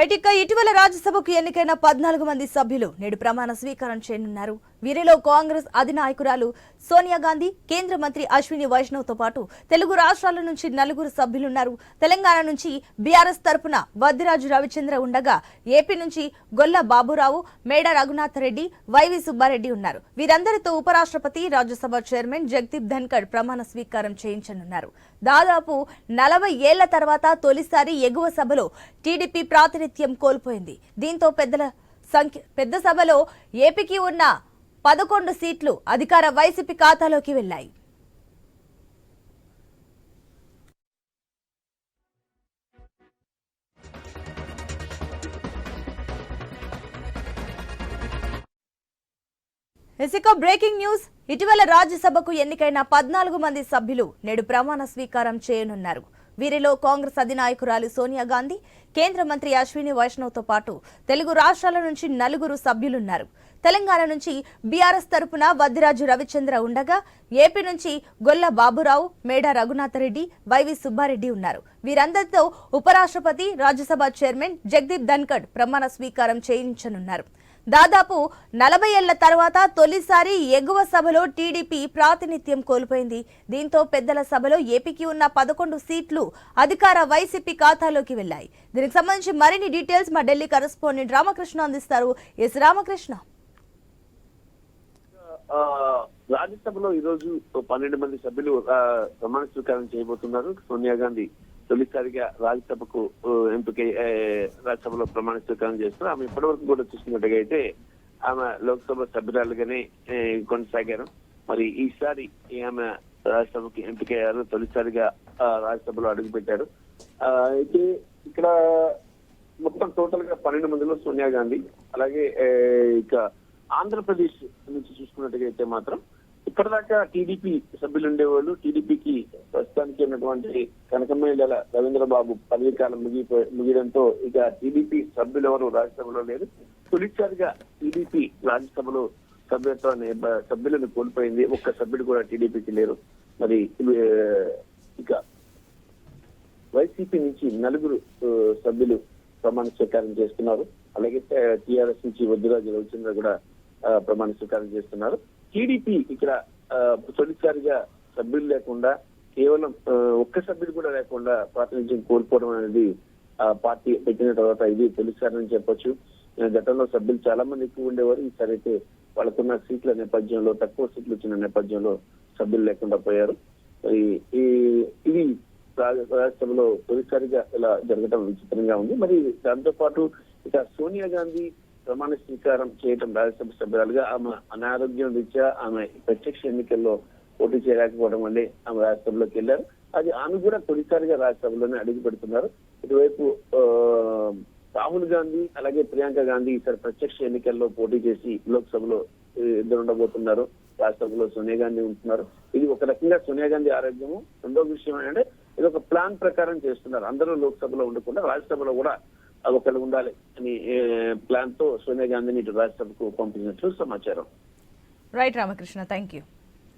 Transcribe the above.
Right ఇక ఇటీవల రాజ్యసభకు ఎన్నికైన 14 మంది సభ్యులు నేడు ప్రమాణ స్వీకారం చేయనున్నారు. వీరిలో కాంగ్రెస్ అధినాయకురాలు సోనియా గాంధీ, కేంద్ర మంత్రి అశ్విని వైష్ణవ్ తో పాటు తెలుగు రాష్ట్రాల నుంచి 4 సభ్యులున్నారు. తెలంగాణ నుంచి బీఆర్ఎస్ తరపున వద్దిరాజు రవిచంద్ర ఉండగా ఏపీ నుంచి గొల్ల బాబురావు, మేడ రఘునాథ్ రెడ్డి, వైవి సుబ్బారెడ్డి ఉన్నారు. వీరందరితో ఉపరాష్ట్రపతి, రాజ్యసభ చైర్మన్ జగదీప్ ధన్కడ్ ప్రమాణ స్వీకారం చేయించనున్నారు. దాదాపు 40 ఏళ్ల తర్వాత తొలిసారి ఎగువ సభలో టీడీపీ ప్రాతినిధ్యం కోల్పోయింది. దీంతో పెద్ద సభలో ఏపీకి ఉన్న 11 సీట్లు అధికార వైసీపీ ఖాతాలోకి వెళ్లాయి. ఇక బ్రేకింగ్ న్యూస్. ఇటీవల రాజ్యసభకు ఎన్నికైన 14 మంది సభ్యులు నేడు ప్రమాణ స్వీకారం చేయనున్నారు. వీరిలో కాంగ్రెస్ అధినాయకురాలు సోనియా గాంధీ, కేంద్ర మంత్రి అశ్విని వైష్ణవ్ తో పాటు తెలుగు రాష్ట్రాల నుంచి 4 సభ్యులున్నారు. తెలంగాణ నుంచి బీఆర్ఎస్ తరపున వద్దిరాజు రవిచంద్ర ఉండగా ఏపీ నుంచి గొల్ల బాబురావు, మేడ రఘునాథ్ రెడ్డి, వైవి సుబ్బారెడ్డి ఉన్నారు. వీరందరితో ఉపరాష్ట్రపతి, రాజ్యసభ చైర్మన్ జగదీప్ ధన్కడ్ ప్రమాణ స్వీకారం చేయించనున్నారు. దాదాపు 40 ఏళ్ల తర్వాత తొలిసారి ఎగువ సభలో టీడీపీ ప్రాతినిధ్యం కోల్పోయింది. దీంతో పెద్దల సభలో ఏపీకి ఉన్న 11 సీట్లు అధికార వైసీపీ ఖాతాలోకి వెళ్లాయి. దీనికి సంబంధించి మరిన్ని డీటెయిల్స్ మా ఢిల్లీ కరెస్పాండెంట్ రామకృష్ణ అందిస్తారు. ఎస్ రామకృష్ణ. రాజ్యసభలో ఈ రోజు 12 మంది సభ్యులు ప్రమాణ స్వీకారం చేయబోతున్నారు. సోనియా గాంధీ తొలిసారిగా రాజ్యసభకు ఎంపిక రాజ్యసభలో ప్రమాణ స్వీకారం చేస్తున్నారు. ఆమె ఇప్పటివరకు కూడా చూసుకున్నట్టుగా అయితే ఆమె లోక్సభ సభ్యురాలుగానే కొనసాగారు. మరి ఈసారి ఆమె రాజ్యసభకు ఎంపికయ్యారు. తొలిసారిగా రాజ్యసభలో అడుగుపెట్టారు. అయితే ఇక్కడ మొత్తం టోటల్ గా 12 మందిలో సోనియా గాంధీ, అలాగే ఇక ఆంధ్రప్రదేశ్ నుంచి చూసుకున్నట్టుగా అయితే మాత్రం ఇప్పటిదాకా టీడీపీ సభ్యులు ఉండేవాళ్ళు. టీడీపీకి ప్రస్తుతానికి ఉన్నటువంటి కనకమేడల రవీంద్రబాబు పదవీ కాలం ముగియడంతో ఇక టీడీపీ సభ్యులు ఎవరు రాజ్యసభలో లేరు. తొలిసారిగా టీడీపీ రాజ్యసభలో సభ్యులను కోల్పోయింది. ఒక్క సభ్యుడు కూడా టీడీపీకి లేరు. మరి ఇక వైసీపీ నుంచి 4 సభ్యులు ప్రమాణ స్వీకారం చేస్తున్నారు. అలాగే టీఆర్ఎస్ నుంచి వద్దిరాజు రవిచంద్ర కూడా ప్రమాణ స్వీకారం చేస్తున్నారు. టీడీపీ ఇక్కడ తొలిసారిగా సభ్యులు లేకుండా కేవలం ఒక్క సభ్యుడు కూడా లేకుండా ప్రాతినిధ్యం కోల్పోవడం అనేది పార్టీ పెట్టిన తర్వాత ఇది తొలిసారి అని చెప్పొచ్చు. గతంలో సభ్యులు చాలా మంది ఎక్కువ ఉండేవారు. ఈసారి అయితే వాళ్ళకున్న సీట్ల నేపథ్యంలో, తక్కువ సీట్లు వచ్చిన నేపథ్యంలో సభ్యులు లేకుండా పోయారు. మరి ఇది రాజ్యసభలో తొలిసారిగా ఇలా జరగడం విచిత్రంగా ఉంది. మరి దాంతో పాటు ఇక సోనియా గాంధీ ప్రమాణ స్వీకారం చేయడం రాజ్యసభ సభ్యురాలుగా ఆమె అనారోగ్యం రీత్యా ఆమె ప్రత్యక్ష ఎన్నికల్లో పోటీ చేయలేకపోవడం వల్లే ఆమె రాజ్యసభలోకి వెళ్లారు. అది ఆమె కూడా తొలిసారిగా రాజ్యసభలోనే అడుగు పెడుతున్నారు. ఇటువైపు రాహుల్ గాంధీ, అలాగే ప్రియాంక గాంధీ ఈసారి ప్రత్యక్ష ఎన్నికల్లో పోటీ చేసి లోక్సభలో ఇద్దరు ఉండబోతున్నారు. రాజ్యసభలో సోనియా గాంధీ ఉంటున్నారు. ఇది ఒక రకంగా సోనియా గాంధీ ఆరోగ్యము. రెండో విషయం ఏంటంటే ఇది ఒక ప్లాన్ ప్రకారం చేస్తున్నారు. అందరూ లోక్సభలో ఉండకుండా రాజ్యసభలో కూడా ఒకరు ఉండాలి అని ప్లాన్ తో సోనియా గాంధీని ఇటు రాజ్యసభకు పంపించినట్లు సమాచారం. Right Ramakrishna, thank you.